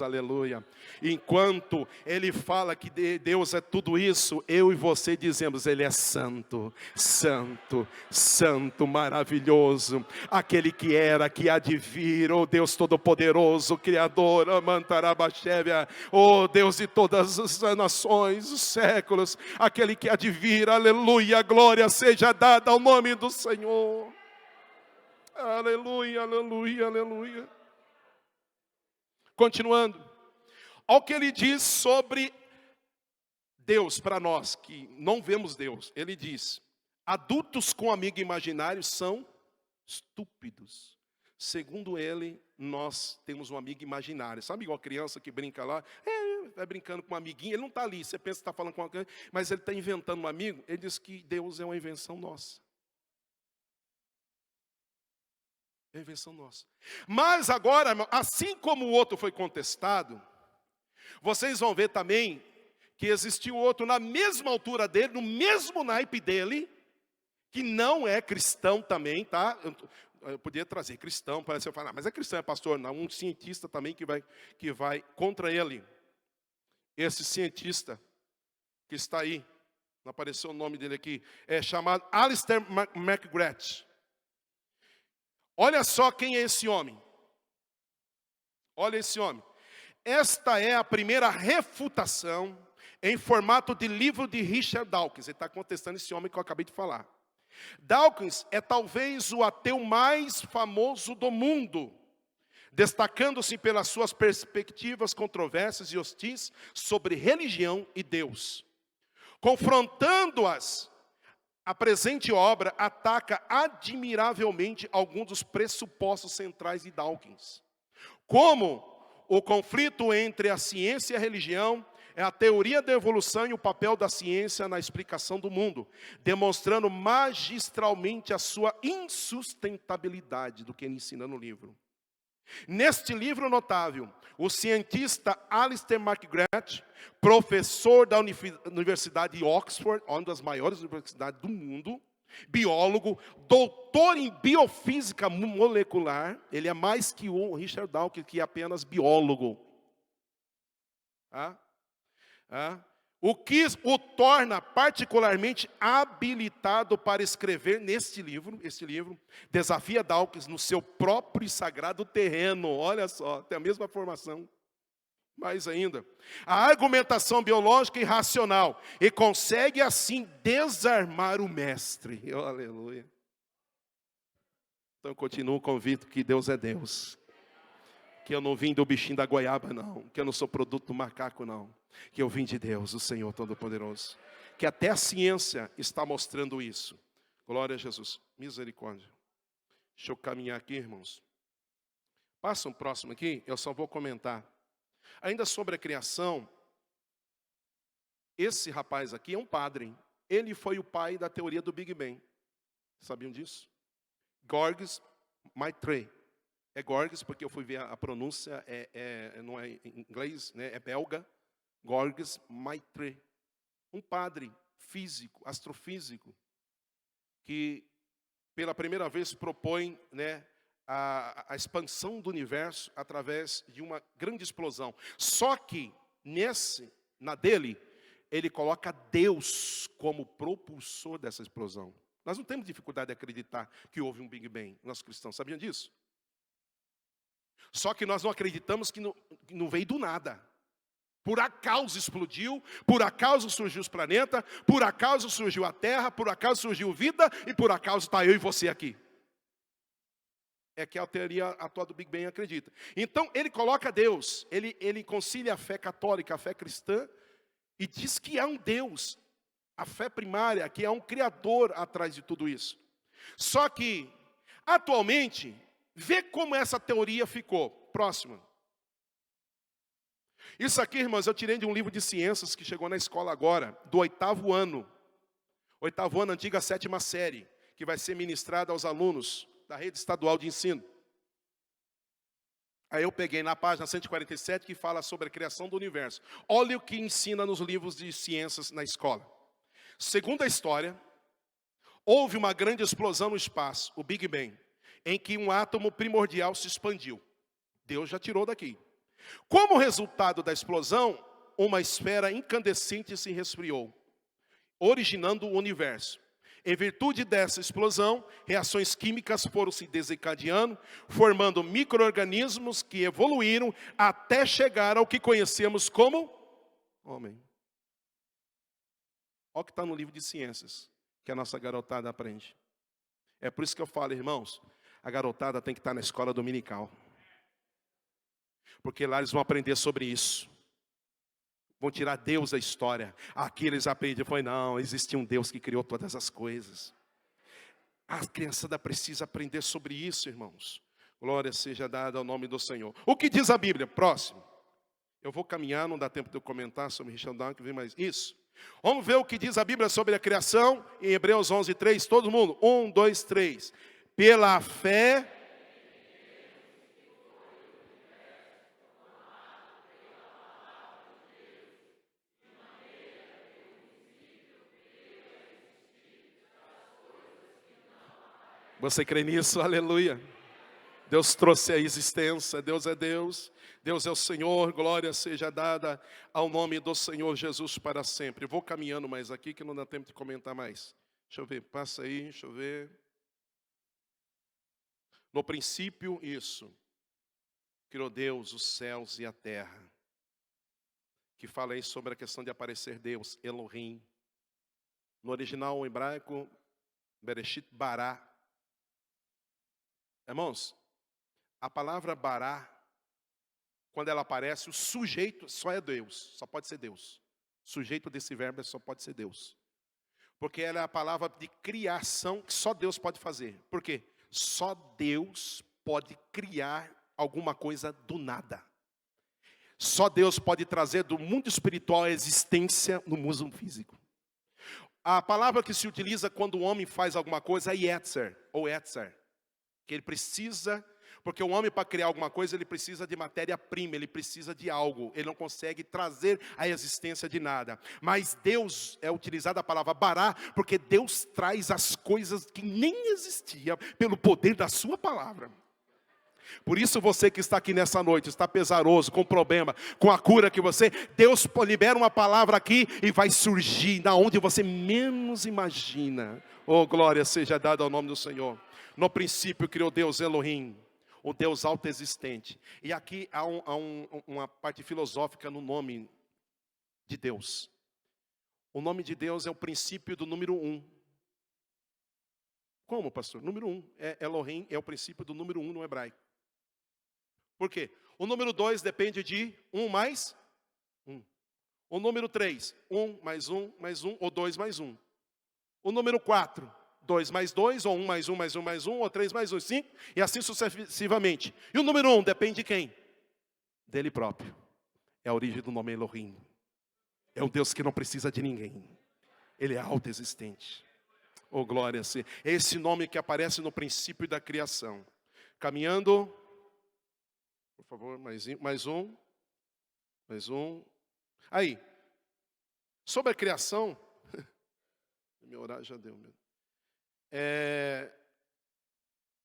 Aleluia. Enquanto ele fala que Deus é tudo isso, eu e você dizemos, ele é santo, santo, santo, maravilhoso, aquele que era, que há de vir, oh Deus Todo-Poderoso, Criador, oh Deus de todas as nações, os séculos, aquele que há de vir, aleluia, glória seja dada ao nome do Senhor. Aleluia, aleluia, aleluia. Continuando, olha o que ele diz sobre Deus para nós, que não vemos Deus. Ele diz, adultos com amigo imaginário são estúpidos. Segundo ele, nós temos um amigo imaginário. Sabe igual a criança que brinca lá? Vai brincando com um amiguinho, ele não está ali. Você pensa que está falando com alguém, mas ele está inventando um amigo. Ele diz que Deus é uma invenção nossa. É invenção nossa. Mas agora, assim como o outro foi contestado, vocês vão ver também que existiu outro na mesma altura dele, no mesmo naipe dele, que não é cristão também, tá? Eu podia trazer cristão, parece eu falar, mas é cristão, é pastor? Não, um cientista também que vai contra ele. Esse cientista que está aí, não apareceu o nome dele aqui, é chamado Alistair McGrath. Olha só quem é esse homem. Olha esse homem. Esta é a primeira refutação em formato de livro de Richard Dawkins. Ele está contestando esse homem que eu acabei de falar. Dawkins é talvez o ateu mais famoso do mundo, destacando-se pelas suas perspectivas controversas e hostis sobre religião e Deus. Confrontando-as, a presente obra ataca admiravelmente alguns dos pressupostos centrais de Dawkins, como o conflito entre a ciência e a religião, é a teoria da evolução e o papel da ciência na explicação do mundo, demonstrando magistralmente a sua insustentabilidade do que ele ensina no livro. Neste livro notável, o cientista Alistair McGrath, professor da Universidade de Oxford, uma das maiores universidades do mundo, biólogo, doutor em biofísica molecular, ele é mais que o Richard Dawkins, que é apenas biólogo. O que o torna particularmente habilitado para escrever este livro, desafia Dawkins no seu próprio e sagrado terreno. Olha só, tem a mesma formação. Mais ainda, a argumentação biológica e racional, e consegue assim desarmar o mestre. Oh, aleluia. Então eu continuo convicto que Deus é Deus. Que eu não vim do bichinho da goiaba, não. Que eu não sou produto do macaco, não. Que eu vim de Deus, o Senhor Todo-Poderoso. Que até a ciência está mostrando isso. Glória a Jesus. Misericórdia. Deixa eu caminhar aqui, irmãos. Passa um próximo aqui, eu só vou comentar. Ainda sobre a criação, esse rapaz aqui é um padre. Ele foi o pai da teoria do Big Bang. Sabiam disso? Georges Maitre. É Georges, porque eu fui ver a pronúncia, não é em inglês, né, é belga. Georges Maitre. Um padre físico, astrofísico, que pela primeira vez propõe, né, a expansão do universo através de uma grande explosão. Só que, na dele, ele coloca Deus como propulsor dessa explosão. Nós não temos dificuldade de acreditar que houve um Big Bang, nós cristãos, sabiam disso? Só que nós não acreditamos que não veio do nada. Por acaso explodiu, por acaso surgiu os planetas, por acaso surgiu a Terra, por acaso surgiu vida, e por acaso está eu e você aqui. É que a teoria atual do Big Bang acredita. Então, ele coloca Deus, ele concilia a fé católica, a fé cristã, e diz que há um Deus, a fé primária, que há um Criador atrás de tudo isso. Só que, atualmente, vê como essa teoria ficou. Próxima. Isso aqui, irmãos, eu tirei de um livro de ciências que chegou na escola agora, do 8º ano. 8º ano, antiga 7ª série, que vai ser ministrada aos alunos da rede estadual de ensino. Aí eu peguei na página 147 que fala sobre a criação do universo. Olha o que ensina nos livros de ciências na escola. Segundo a história, houve uma grande explosão no espaço, o Big Bang, em que um átomo primordial se expandiu. Deus já tirou daqui. Como resultado da explosão, uma esfera incandescente se resfriou, originando o universo. Em virtude dessa explosão, reações químicas foram se desencadeando, formando micro-organismos que evoluíram até chegar ao que conhecemos como homem. Olha o que está no livro de ciências, que a nossa garotada aprende. É por isso que eu falo, irmãos, a garotada tem que estar na escola dominical. Porque lá eles vão aprender sobre isso. Vão tirar Deus da história. Aqui eles aprendem, não, existe um Deus que criou todas as coisas. A criançada precisa aprender sobre isso, irmãos. Glória seja dada ao nome do Senhor. O que diz a Bíblia? Próximo. Eu vou caminhar, não dá tempo de eu comentar sobre Richard Dawkins, mas isso. Vamos ver o que diz a Bíblia sobre a criação, em Hebreus 11:3, todo mundo. 1, 2, 3. Pela fé, Você crê nisso? Aleluia. Deus trouxe a existência, Deus é Deus, Deus é o Senhor, glória seja dada ao nome do Senhor Jesus para sempre. Vou caminhando mais aqui que não dá tempo de comentar mais. Deixa eu ver, passa aí, deixa eu ver. No princípio, isso, criou Deus os céus e a terra. Que fala aí sobre a questão de aparecer Deus, Elohim. No original hebraico, Bereshit Bará. Irmãos, a palavra Bará, quando ela aparece, o sujeito só é Deus, só pode ser Deus. O sujeito desse verbo só pode ser Deus. Porque ela é a palavra de criação que só Deus pode fazer. Por quê? Só Deus pode criar alguma coisa do nada. Só Deus pode trazer do mundo espiritual a existência no mundo físico. A palavra que se utiliza quando o homem faz alguma coisa é Yetzer, ou Etzer. Que ele precisa, porque o homem para criar alguma coisa, ele precisa de matéria-prima, ele precisa de algo. Ele não consegue trazer a existência de nada. Mas Deus, é utilizada a palavra bará, porque Deus traz as coisas que nem existiam pelo poder da sua palavra. Por isso você que está aqui nessa noite, está pesaroso, com problema, com a cura que você... Deus libera uma palavra aqui e vai surgir na onde você menos imagina. Oh, glória seja dada ao nome do Senhor. No princípio criou Deus Elohim, o Deus autoexistente. E aqui há uma parte filosófica no nome de Deus. O nome de Deus é o princípio do número 1. Como, pastor? Número 1. Elohim é o princípio do número 1 no hebraico. Por quê? O número 2 depende de 1 mais 1. O número 3, 1 mais 1 mais 1, ou 2 mais 1. O número 4, 2 mais 2, ou 1 mais 1 mais 1 mais 1, ou 3 mais 1, 5, e assim sucessivamente. E o número 1 depende de quem? Dele próprio. É a origem do nome Elohim. É um Deus que não precisa de ninguém. Ele é autoexistente. Oh, glória a Deus. Esse nome que aparece no princípio da criação. Caminhando... Por favor, mais um. Mais um. Aí. Sobre a criação. Meu horário já deu mesmo.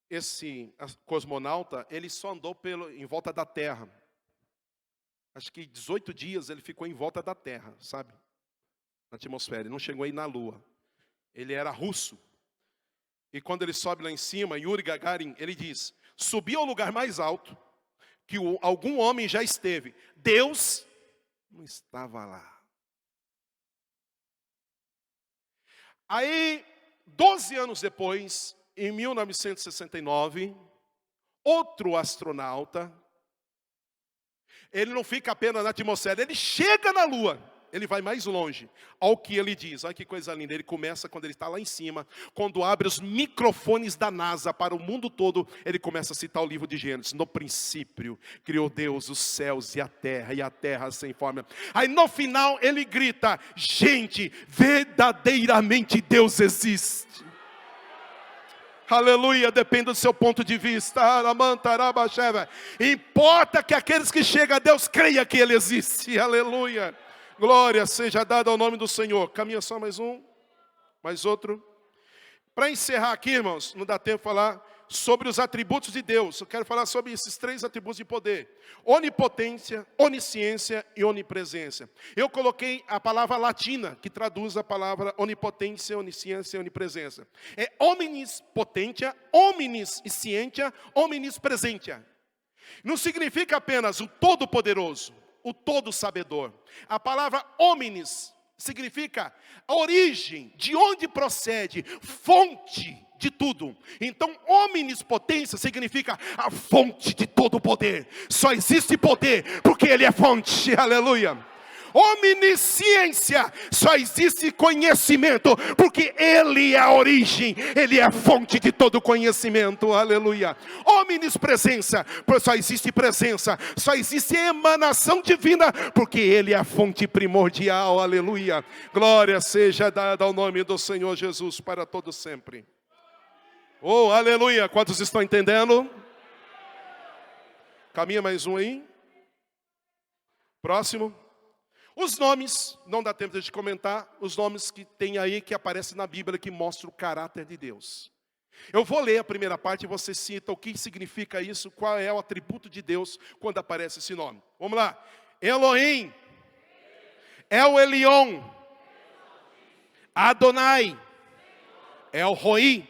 Esse cosmonauta, ele só andou em volta da Terra. Acho que 18 dias ele ficou em volta da Terra, sabe? Na atmosfera. Ele não chegou aí na Lua. Ele era russo. E quando ele sobe lá em cima, Yuri Gagarin, ele diz: subi ao lugar mais alto que algum homem já esteve. Deus não estava lá. Aí, 12 anos depois, em 1969, outro astronauta, ele não fica apenas na atmosfera, ele chega na Lua. Ele vai mais longe. Olha o que ele diz. Olha que coisa linda. Ele começa quando ele está lá em cima. Quando abre os microfones da NASA para o mundo todo, ele começa a citar o livro de Gênesis. No princípio, criou Deus os céus e a terra sem forma. Aí no final ele grita: gente, verdadeiramente Deus existe. Aleluia, depende do seu ponto de vista. Importa que aqueles que chegam a Deus creiam que Ele existe. Aleluia. Glória seja dada ao nome do Senhor. Caminha só mais um, mais outro. Para encerrar aqui, irmãos, não dá tempo de falar sobre os atributos de Deus. Eu quero falar sobre esses 3 atributos de poder: onipotência, onisciência e onipresença. Eu coloquei a palavra latina, que traduz a palavra onipotência, onisciência e onipresença. É omnis potentia, omnis scientia, omnis presentia. Não significa apenas o todo-poderoso, o todo-sabedor. A palavra omnis significa a origem, de onde procede, fonte de tudo. Então, omnispotência significa a fonte de todo o poder. Só existe poder porque Ele é fonte. Aleluia. Omnisciência, só existe conhecimento porque Ele é a origem, Ele é a fonte de todo conhecimento. Aleluia. Omnispresença, só existe presença, só existe emanação divina porque Ele é a fonte primordial. Aleluia. Glória seja dada ao nome do Senhor Jesus para todo sempre. Oh, aleluia. Quantos estão entendendo? Caminha mais um aí. Próximo. Os nomes, não dá tempo de comentar, os nomes que tem aí, que aparecem na Bíblia, que mostram o caráter de Deus. Eu vou ler a primeira parte e você cita o que significa isso, qual é o atributo de Deus quando aparece esse nome. Vamos lá. Elohim, El Elyon, Adonai, El Roi,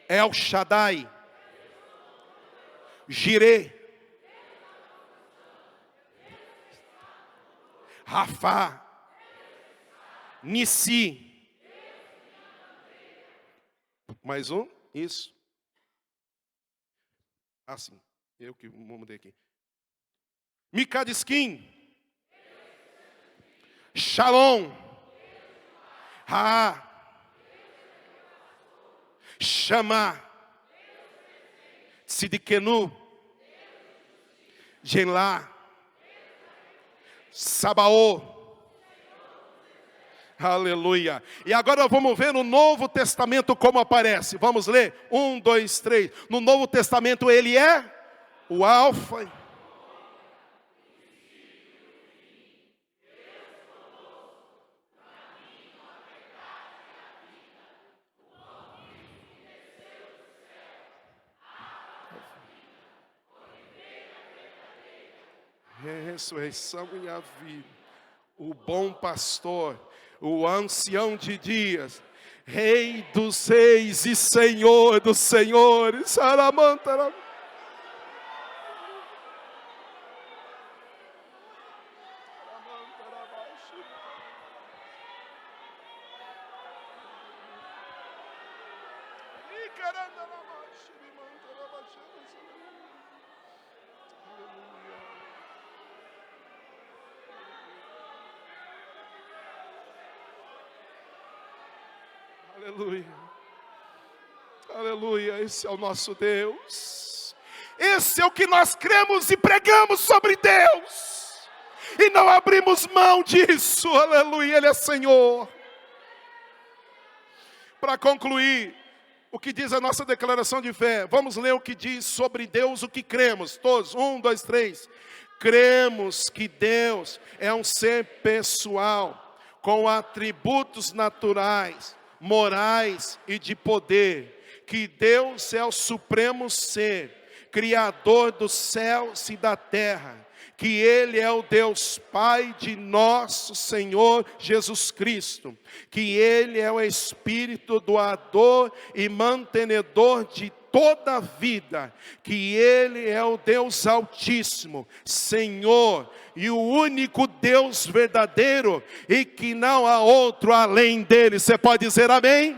El Shaddai, Jireh, Rafá, Nissi. Mais um? Isso. Assim, eu que mudei aqui. Mikadiskim, Shalom, Ra, Shama, Sidikenu, Gelá, Sabaô. Aleluia. E agora vamos ver no Novo Testamento como aparece. Vamos ler? 1, 2, 3. No Novo Testamento ele é o Alfa. Ressurreição e a vida. O bom pastor, o ancião de dias, Rei dos reis e Senhor dos senhores. Saramantara. Aleluia, aleluia, esse é o nosso Deus, esse é o que nós cremos e pregamos sobre Deus, e não abrimos mão disso, aleluia, Ele é Senhor. Para concluir, o que diz a nossa declaração de fé, vamos ler o que diz sobre Deus, o que cremos, todos, 1, 2, 3, cremos que Deus é um ser pessoal, com atributos naturais, morais e de poder, que Deus é o supremo ser, criador dos céus e da terra, que Ele é o Deus Pai de nosso Senhor Jesus Cristo, que Ele é o Espírito doador e mantenedor de toda a vida, que Ele é o Deus Altíssimo, Senhor, e o único Deus verdadeiro, e que não há outro além dele. Você pode dizer amém?